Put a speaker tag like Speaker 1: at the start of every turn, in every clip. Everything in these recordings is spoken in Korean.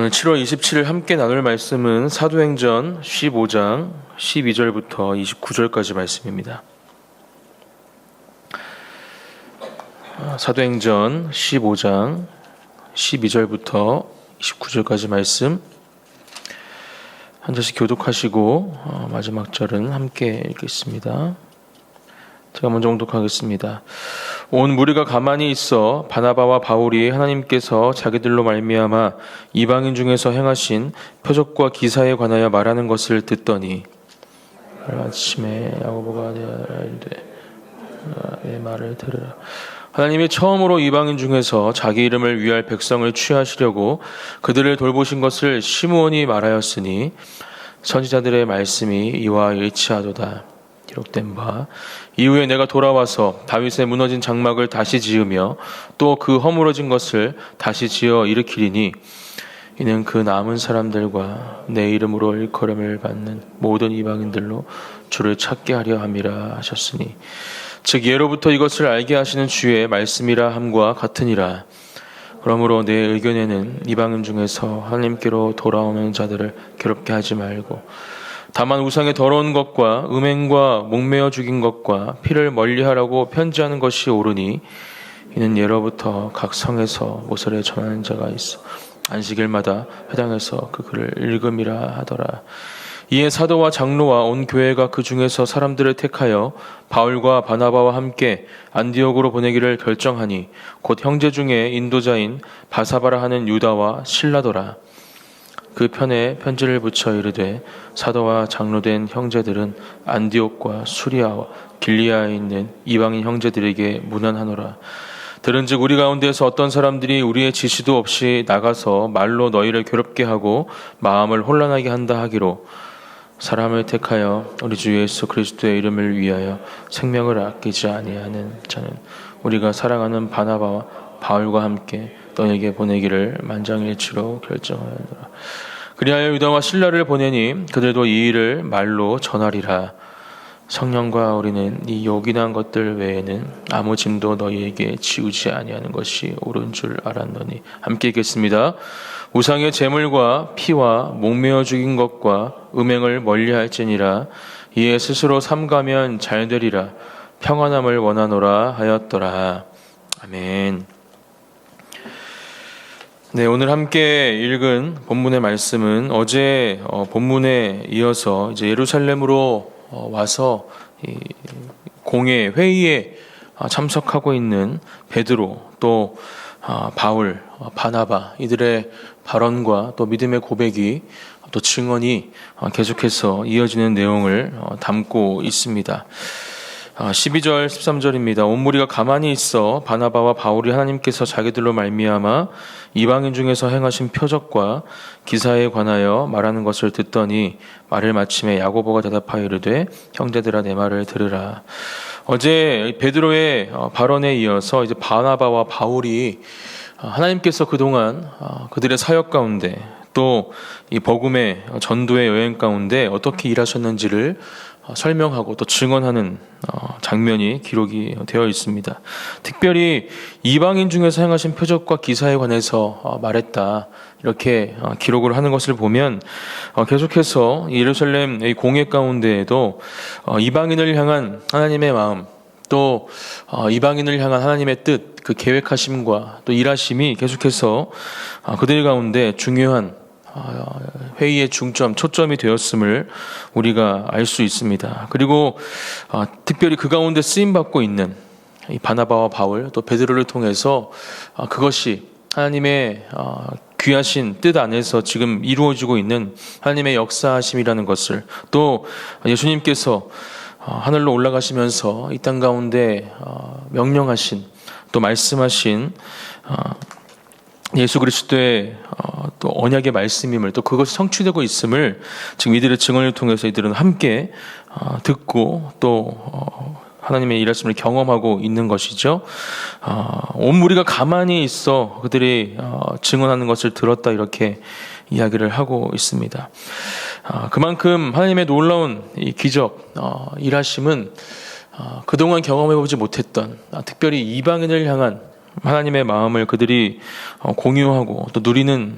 Speaker 1: 오늘 7월 27일 함께 나눌 말씀은 사도행전 15장 12절부터 29절까지 말씀입니다. 사도행전 15장 12절부터 29절까지 말씀 한 절씩 교독하시고 마지막 절은 함께 읽겠습니다. 제가 먼저 봉독하겠습니다. 온 무리가 가만히 있어 바나바와 바울이 하나님께서 자기들로 말미암아 이방인 중에서 행하신 표적과 기사에 관하여 말하는 것을 듣더니 아침에 야고보가 내 말을 들으라. 하나님이 처음으로 이방인 중에서 자기 이름을 위할 백성을 취하시려고 그들을 돌보신 것을 시므온이 말하였으니 선지자들의 말씀이 이와 일치하도다. 기록된 바 이후에 내가 돌아와서 다윗의 무너진 장막을 다시 지으며 또 그 허물어진 것을 다시 지어 일으키리니 이는 그 남은 사람들과 내 이름으로 일컬음을 받는 모든 이방인들로 주를 찾게 하려 함이라 하셨으니 즉 예로부터 이것을 알게 하시는 주의 말씀이라 함과 같으니라. 그러므로 내 의견에는 이방인 중에서 하나님께로 돌아오는 자들을 괴롭게 하지 말고 다만 우상의 더러운 것과 음행과 목매어 죽인 것과 피를 멀리하라고 편지하는 것이 옳으니 이는 예로부터 각 성에서 모세를 전하는 자가 있어 안식일마다 회당에서 그 글을 읽음이라 하더라. 이에 사도와 장로와 온 교회가 그 중에서 사람들을 택하여 바울과 바나바와 함께 안디옥으로 보내기를 결정하니 곧 형제 중에 인도자인 바사바라 하는 유다와 실라더라. 그 편에 편지를 붙여 이르되 사도와 장로된 형제들은 안디옥과 수리아와 길리아에 있는 이방인 형제들에게 문안하노라. 들은즉 우리 가운데서 어떤 사람들이 우리의 지시도 없이 나가서 말로 너희를 괴롭게 하고 마음을 혼란하게 한다 하기로 사람을 택하여 우리 주 예수 그리스도의 이름을 위하여 생명을 아끼지 아니하는 자는 우리가 사랑하는 바나바와 바울과 함께 너에게 보내기를 만장일치로 결정하였노라. 그리하여 유다와 실라를 보내니 그들도 이 일을 말로 전하리라. 성령과 우리는 이 요긴한 것들 외에는 아무 짐도 너희에게 지우지 아니하는 것이 옳은 줄 알았노니. 함께 읽겠습니다. 우상의 제물과 피와 목매어 죽인 것과 음행을 멀리할지니라. 이에 스스로 삼가면 잘되리라. 평안함을 원하노라 하였더라. 아멘. 네, 오늘 함께 읽은 본문의 말씀은 어제 본문에 이어서 이제 예루살렘으로 와서 이 공회 회의에 참석하고 있는 베드로 또 바울, 바나바 이들의 발언과 또 믿음의 고백이 또 증언이 계속해서 이어지는 내용을 담고 있습니다. 12절 13절입니다. 온 무리가 가만히 있어 바나바와 바울이 하나님께서 자기들로 말미암아 이방인 중에서 행하신 표적과 기사에 관하여 말하는 것을 듣더니 말을 마침에 야고보가 대답하여 이르되 형제들아 내 말을 들으라. 어제 베드로의 발언에 이어서 이제 바나바와 바울이 하나님께서 그동안 그들의 사역 가운데 또 이 복음의 전도의 여행 가운데 어떻게 일하셨는지를 설명하고 또 증언하는 장면이 기록이 되어 있습니다. 특별히 이방인 중에서 행하신 표적과 기사에 관해서 말했다 이렇게 기록을 하는 것을 보면 계속해서 예루살렘 공회 가운데에도 이방인을 향한 하나님의 마음 또 이방인을 향한 하나님의 뜻, 그 계획하심과 또 일하심이 계속해서 그들 가운데 중요한 회의의 중점, 초점이 되었음을 우리가 알 수 있습니다. 그리고 특별히 그 가운데 쓰임받고 있는 이 바나바와 바울 또 베드로를 통해서 그것이 하나님의 귀하신 뜻 안에서 지금 이루어지고 있는 하나님의 역사하심이라는 것을 또 예수님께서 하늘로 올라가시면서 이 땅 가운데 명령하신 또 말씀하신 예수 그리스도의 또 언약의 말씀임을 또 그것이 성취되고 있음을 지금 이들의 증언을 통해서 이들은 함께 듣고 또 하나님의 일하심을 경험하고 있는 것이죠. 온 무리가 가만히 있어 그들이 증언하는 것을 들었다 이렇게 이야기를 하고 있습니다. 그만큼 하나님의 놀라운 이 기적, 일하심은 그동안 경험해보지 못했던 특별히 이방인을 향한 하나님의 마음을 그들이 공유하고 또 누리는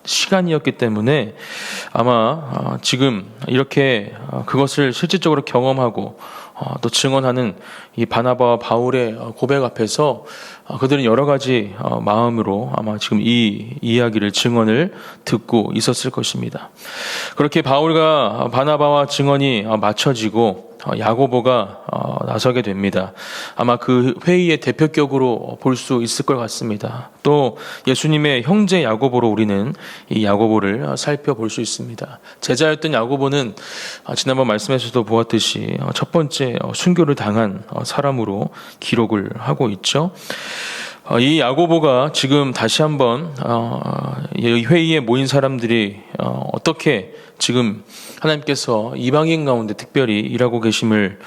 Speaker 1: 시간이었기 때문에 아마 지금 이렇게 그것을 실질적으로 경험하고 또 증언하는 이 바나바와 바울의 고백 앞에서 그들은 여러 가지 마음으로 아마 지금 이 이야기를 증언을 듣고 있었을 것입니다. 그렇게 바울과 바나바와 증언이 맞춰지고 야고보가 나서게 됩니다. 아마 그 회의의 대표격으로 볼 수 있을 것 같습니다. 또 예수님의 형제 야고보로 우리는 이 야고보를 살펴볼 수 있습니다. 제자였던 야고보는 지난번 말씀에서도 보았듯이 첫 번째 순교를 당한 사람으로 기록을 하고 있죠. 이 야고보가 지금 다시 한번 회의에 모인 사람들이 어떻게 지금 하나님께서 이방인 가운데 특별히 일하고 계심을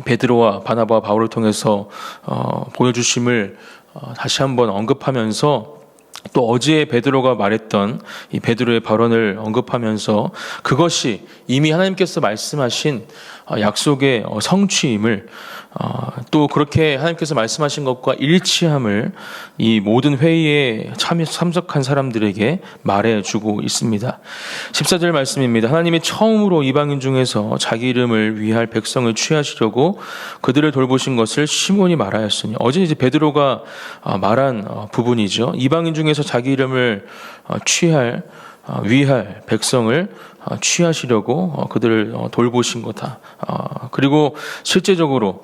Speaker 1: 베드로와 바나바와 바울을 통해서 보여주심을 다시 한번 언급하면서 또 어제 베드로가 말했던 이 베드로의 발언을 언급하면서 그것이 이미 하나님께서 말씀하신 약속의 성취임을 또 그렇게 하나님께서 말씀하신 것과 일치함을 이 모든 회의에 참석한 사람들에게 말해주고 있습니다. 14절 말씀입니다. 하나님이 처음으로 이방인 중에서 자기 이름을 위할 백성을 취하시려고 그들을 돌보신 것을 시몬이 말하였으니, 어제 이제 베드로가 말한 부분이죠. 이방인 중에서 자기 이름을 위할 백성을 취하시려고 그들을 돌보신 거다. 그리고 실제적으로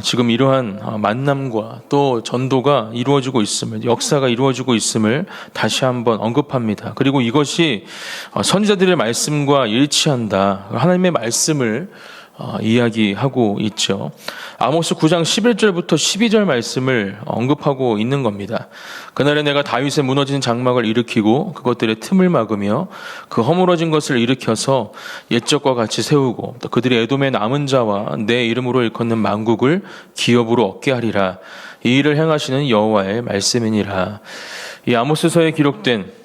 Speaker 1: 지금 이러한 만남과 또 전도가 이루어지고 있음을, 역사가 이루어지고 있음을 다시 한번 언급합니다. 그리고 이것이 선지자들의 말씀과 일치한다. 하나님의 말씀을 이야기하고 있죠. 아모스 9장 11절부터 12절 말씀을 언급하고 있는 겁니다. 그날에 내가 다윗의 무너진 장막을 일으키고 그것들의 틈을 막으며 그 허물어진 것을 일으켜서 옛적과 같이 세우고 또 그들이 에돔의 남은 자와 내 이름으로 일컫는 만국을 기업으로 얻게 하리라. 이 일을 행하시는 여호와의 말씀이니라. 이 아모스서에 기록된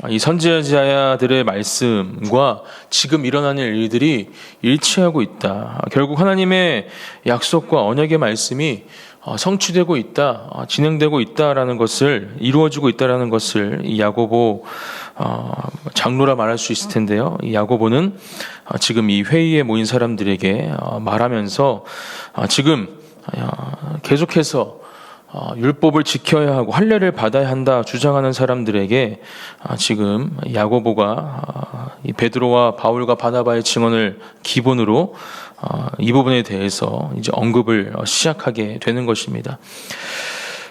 Speaker 1: 이 선지자들의 말씀과 지금 일어나는 일들이 일치하고 있다. 결국 하나님의 약속과 언약의 말씀이 성취되고 있다, 진행되고 있다라는 것을, 이루어지고 있다라는 것을 이 야고보 장로라 말할 수 있을 텐데요. 이 야고보는 지금 이 회의에 모인 사람들에게 말하면서 지금 계속해서 율법을 지켜야 하고 할례를 받아야 한다 주장하는 사람들에게 지금 야고보가 이 베드로와 바울과 바나바의 증언을 기본으로 이 부분에 대해서 이제 언급을 시작하게 되는 것입니다.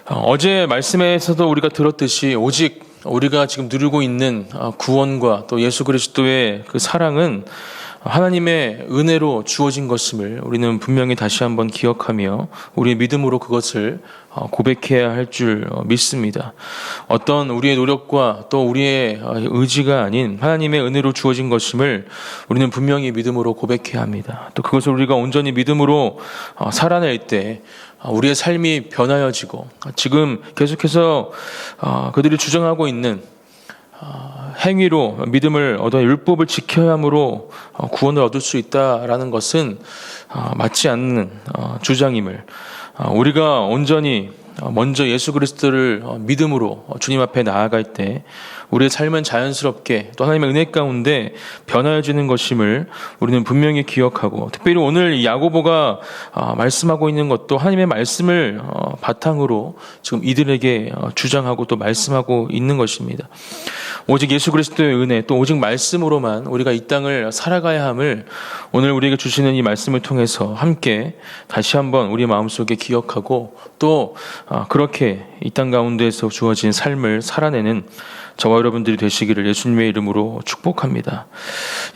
Speaker 1: 어제 말씀에서도 우리가 들었듯이 오직 우리가 지금 누리고 있는 구원과 또 예수 그리스도의 그 사랑은 하나님의 은혜로 주어진 것임을 우리는 분명히 다시 한번 기억하며 우리의 믿음으로 그것을 고백해야 할 줄 믿습니다. 어떤 우리의 노력과 또 우리의 의지가 아닌 하나님의 은혜로 주어진 것임을 우리는 분명히 믿음으로 고백해야 합니다. 또 그것을 우리가 온전히 믿음으로 살아낼 때 우리의 삶이 변하여지고, 지금 계속해서 그들이 주장하고 있는 행위로 믿음을 얻어 율법을 지켜야 함으로 구원을 얻을 수 있다라는 것은 맞지 않는 주장임을, 우리가 온전히 먼저 예수 그리스도를 믿음으로 주님 앞에 나아갈 때 우리의 삶은 자연스럽게 또 하나님의 은혜 가운데 변화해지는 것임을 우리는 분명히 기억하고, 특별히 오늘 이 야고보가 말씀하고 있는 것도 하나님의 말씀을 바탕으로 지금 이들에게 주장하고 또 말씀하고 있는 것입니다. 오직 예수 그리스도의 은혜, 또 오직 말씀으로만 우리가 이 땅을 살아가야 함을 오늘 우리에게 주시는 이 말씀을 통해서 함께 다시 한번 우리 마음속에 기억하고, 또 그렇게 이 땅 가운데에서 주어진 삶을 살아내는 저와 여러분들이 되시기를 예수님의 이름으로 축복합니다.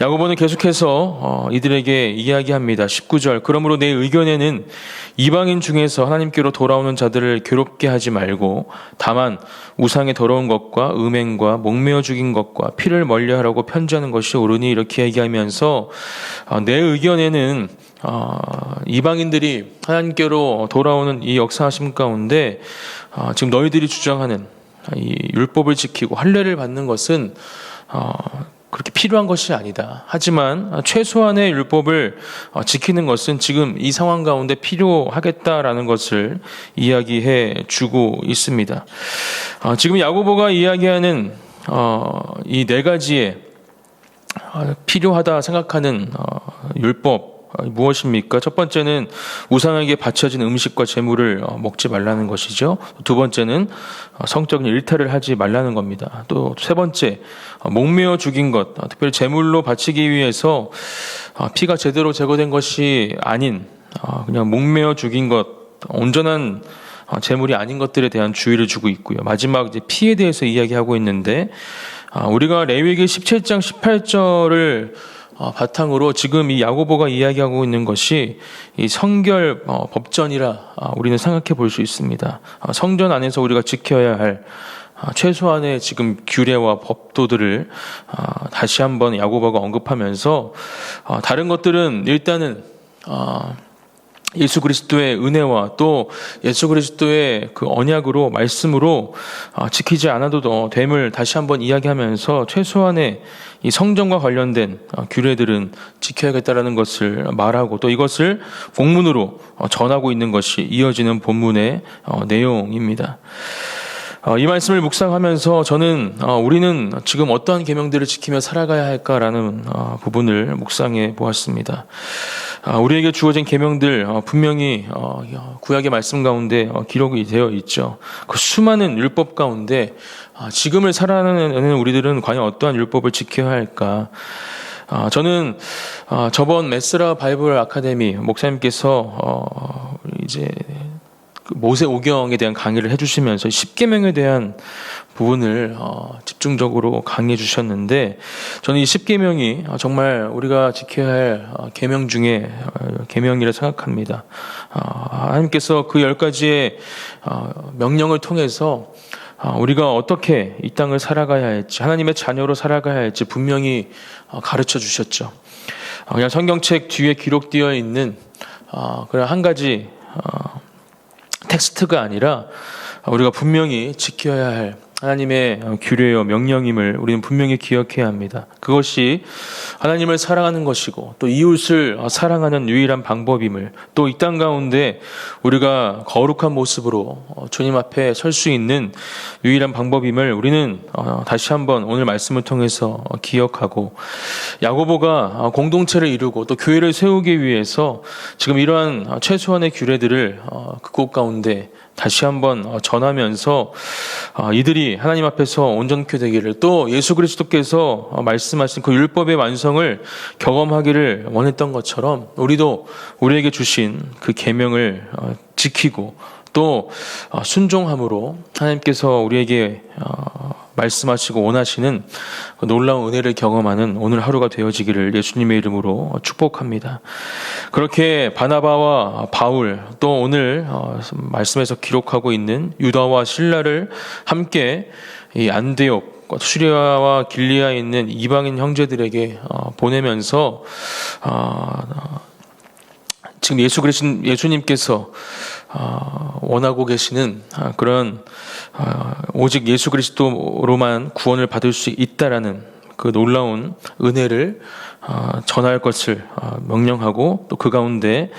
Speaker 1: 야고보는 계속해서 이들에게 이야기합니다. 19절, 그러므로 내 의견에는 이방인 중에서 하나님께로 돌아오는 자들을 괴롭게 하지 말고 다만 우상의 더러운 것과 음행과 목매어 죽인 것과 피를 멀리하라고 편지하는 것이 옳으니, 이렇게 얘기하면서 내 의견에는 이방인들이 하나님께로 돌아오는 이 역사하심 가운데 지금 너희들이 주장하는 이 율법을 지키고 할례를 받는 것은 그렇게 필요한 것이 아니다. 하지만 최소한의 율법을 지키는 것은 지금 이 상황 가운데 필요하겠다라는 것을 이야기해 주고 있습니다. 지금 야고보가 이야기하는 이 네 가지의 필요하다 생각하는 율법 무엇입니까? 첫 번째는 우상에게 바쳐진 음식과 제물을 먹지 말라는 것이죠. 두 번째는 성적인 일탈을 하지 말라는 겁니다. 또 세 번째, 목매어 죽인 것, 특별히 제물로 바치기 위해서 피가 제대로 제거된 것이 아닌 그냥 목매어 죽인 것, 온전한 제물이 아닌 것들에 대한 주의를 주고 있고요. 마지막 이제 피에 대해서 이야기하고 있는데 우리가 레위기 17장 18절을 바탕으로 지금 이 야고보가 이야기하고 있는 것이 이 성결 법전이라 우리는 생각해 볼 수 있습니다. 성전 안에서 우리가 지켜야 할 최소한의 지금 규례와 법도들을 다시 한번 야고보가 언급하면서 다른 것들은 일단은 예수 그리스도의 은혜와 또 예수 그리스도의 그 언약으로 말씀으로 지키지 않아도 됨을 다시 한번 이야기하면서 최소한의 이 성전과 관련된 규례들은 지켜야겠다라는 것을 말하고 또 이것을 공문으로 전하고 있는 것이 이어지는 본문의 내용입니다. 이 말씀을 묵상하면서 저는 우리는 지금 어떠한 계명들을 지키며 살아가야 할까라는 부분을 묵상해 보았습니다. 우리에게 주어진 계명들 분명히 구약의 말씀 가운데 기록이 되어 있죠. 그 수많은 율법 가운데 지금을 살아가는 우리들은 과연 어떠한 율법을 지켜야 할까? 저는 저번 메스라 바이블 아카데미 목사님께서 이제 모세 오경에 대한 강의를 해주시면서 십계명에 대한 부분을 집중적으로 강의해 주셨는데 저는 이 십계명이 정말 우리가 지켜야 할 계명 중에 계명이라 생각합니다. 하나님께서 그 10가지의 명령을 통해서 우리가 어떻게 이 땅을 살아가야 할지, 하나님의 자녀로 살아가야 할지 분명히 가르쳐 주셨죠. 그냥 성경책 뒤에 기록되어 있는 그런 한 가지 텍스트가 아니라 우리가 분명히 지켜야 할 하나님의 규례요 명령임을 우리는 분명히 기억해야 합니다. 그것이 하나님을 사랑하는 것이고 또 이웃을 사랑하는 유일한 방법임을, 또 이 땅 가운데 우리가 거룩한 모습으로 주님 앞에 설 수 있는 유일한 방법임을 우리는 다시 한번 오늘 말씀을 통해서 기억하고, 야고보가 공동체를 이루고 또 교회를 세우기 위해서 지금 이러한 최소한의 규례들을 그곳 가운데 다시 한번 전하면서 이들이 하나님 앞에서 온전케 되기를, 또 예수 그리스도께서 말씀하신 그 율법의 완성을 경험하기를 원했던 것처럼 우리도 우리에게 주신 그 계명을 지키고 또 순종함으로 하나님께서 우리에게 말씀하시고 원하시는 놀라운 은혜를 경험하는 오늘 하루가 되어지기를 예수님의 이름으로 축복합니다. 그렇게 바나바와 바울, 또 오늘 말씀에서 기록하고 있는 유다와 실라를 함께 이 안디옥, 수리아와 길리아에 있는 이방인 형제들에게 보내면서 지금 예수님께서 원하고 계시는 그런 오직 예수 그리스도로만 구원을 받을 수 있다라는 그 놀라운 은혜를 전할 것을 명령하고, 또 그 가운데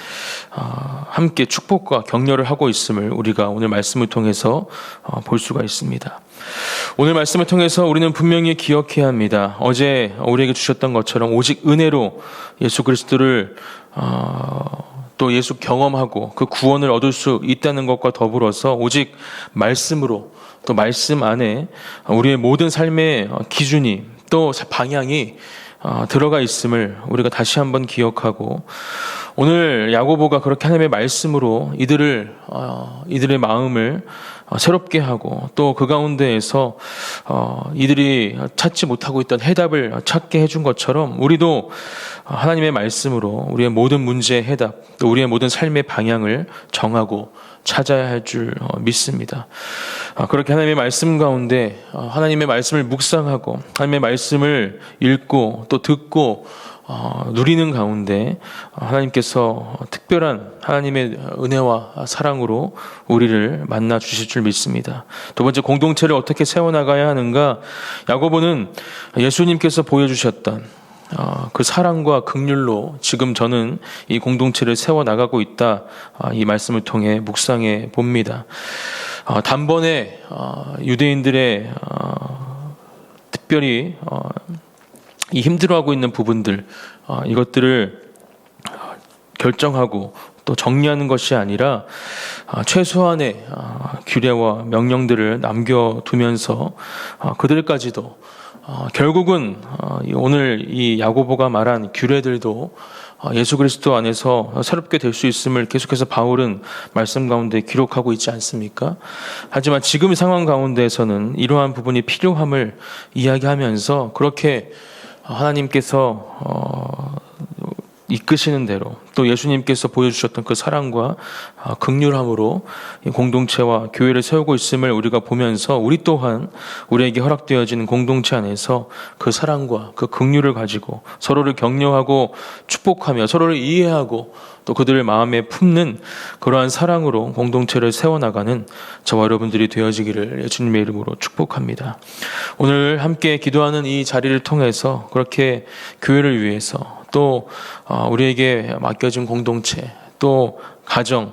Speaker 1: 함께 축복과 격려를 하고 있음을 우리가 오늘 말씀을 통해서 볼 수가 있습니다. 오늘 말씀을 통해서 우리는 분명히 기억해야 합니다. 어제 우리에게 주셨던 것처럼 오직 은혜로 예수 그리스도를 또 예수 경험하고 그 구원을 얻을 수 있다는 것과 더불어서 오직 말씀으로, 또 말씀 안에 우리의 모든 삶의 기준이 또 방향이 들어가 있음을 우리가 다시 한번 기억하고, 오늘 야고보가 그렇게 하나님의 말씀으로 이들의 마음을 새롭게 하고 또 그 가운데에서 이들이 찾지 못하고 있던 해답을 찾게 해준 것처럼 우리도 하나님의 말씀으로 우리의 모든 문제의 해답, 또 우리의 모든 삶의 방향을 정하고 찾아야 할 줄 믿습니다. 그렇게 하나님의 말씀 가운데 하나님의 말씀을 묵상하고 하나님의 말씀을 읽고 또 듣고 누리는 가운데 하나님께서 특별한 하나님의 은혜와 사랑으로 우리를 만나 주실 줄 믿습니다. 두 번째, 공동체를 어떻게 세워나가야 하는가? 야고보는 예수님께서 보여주셨던 그 사랑과 긍휼로 지금 저는 이 공동체를 세워나가고 있다, 이 말씀을 통해 묵상해 봅니다. 단번에 유대인들의 특별히 이 힘들어하고 있는 부분들, 이것들을 결정하고 또 정리하는 것이 아니라 최소한의 규례와 명령들을 남겨두면서 그들까지도 결국은 오늘 이 야고보가 말한 규례들도 예수 그리스도 안에서 새롭게 될 수 있음을 계속해서 바울은 말씀 가운데 기록하고 있지 않습니까? 하지만 지금 상황 가운데에서는 이러한 부분이 필요함을 이야기하면서 그렇게 하나님께서 이끄시는 대로 또 예수님께서 보여주셨던 그 사랑과 긍휼함으로 공동체와 교회를 세우고 있음을 우리가 보면서 우리 또한 우리에게 허락되어지는 공동체 안에서 그 사랑과 그 긍휼을 가지고 서로를 격려하고 축복하며 서로를 이해하고 또 그들을 마음에 품는 그러한 사랑으로 공동체를 세워나가는 저와 여러분들이 되어지기를 예수님의 이름으로 축복합니다. 오늘 함께 기도하는 이 자리를 통해서 그렇게 교회를 위해서 또 우리에게 맡겨진 공동체, 또 가정,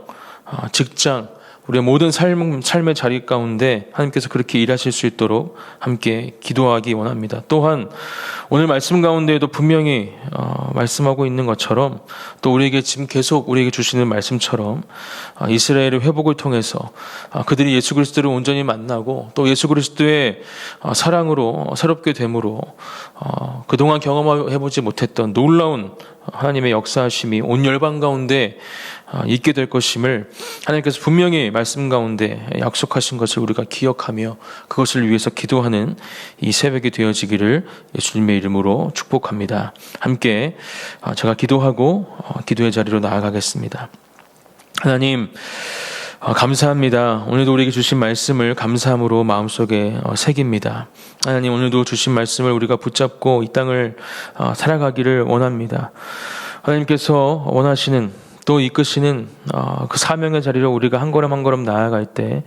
Speaker 1: 직장, 우리의 모든 삶의 자리 가운데 하나님께서 그렇게 일하실 수 있도록 함께 기도하기 원합니다. 또한 오늘 말씀 가운데에도 분명히 말씀하고 있는 것처럼 또 우리에게 지금 계속 우리에게 주시는 말씀처럼 이스라엘의 회복을 통해서 그들이 예수 그리스도를 온전히 만나고 또 예수 그리스도의 사랑으로 새롭게 됨으로 그동안 경험해보지 못했던 놀라운 하나님의 역사하심이 온 열방 가운데 있게 될 것임을 하나님께서 분명히 말씀 가운데 약속하신 것을 우리가 기억하며 그것을 위해서 기도하는 이 새벽이 되어지기를 예수님의 이름으로 축복합니다. 함께 제가 기도하고 기도의 자리로 나아가겠습니다. 하나님, 감사합니다. 오늘도 우리에게 주신 말씀을 감사함으로 마음속에 새깁니다. 하나님, 오늘도 주신 말씀을 우리가 붙잡고 이 땅을 살아가기를 원합니다. 하나님께서 원하시는 또 이끄시는 그 사명의 자리로 우리가 한 걸음 한 걸음 나아갈 때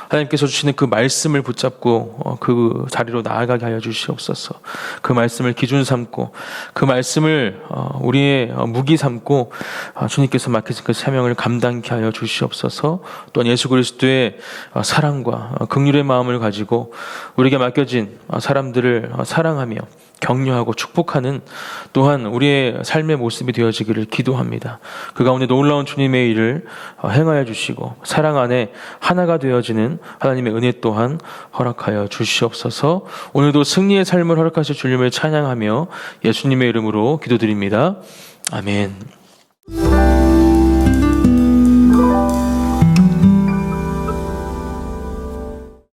Speaker 1: 하나님께서 주시는 그 말씀을 붙잡고 그 자리로 나아가게 하여 주시옵소서. 그 말씀을 기준 삼고 그 말씀을 우리의 무기 삼고 주님께서 맡기신 그 사명을 감당케 하여 주시옵소서. 또한 예수 그리스도의 사랑과 긍휼의 마음을 가지고 우리에게 맡겨진 사람들을 사랑하며 격려하고 축복하는 또한 우리의 삶의 모습이 되어지기를 기도합니다. 그 가운데 놀라운 주님의 일을 행하여 주시고 사랑 안에 하나가 되어지는 하나님의 은혜 또한 허락하여 주시옵소서. 오늘도 승리의 삶을 허락하실 주님을 찬양하며 예수님의 이름으로 기도드립니다. 아멘.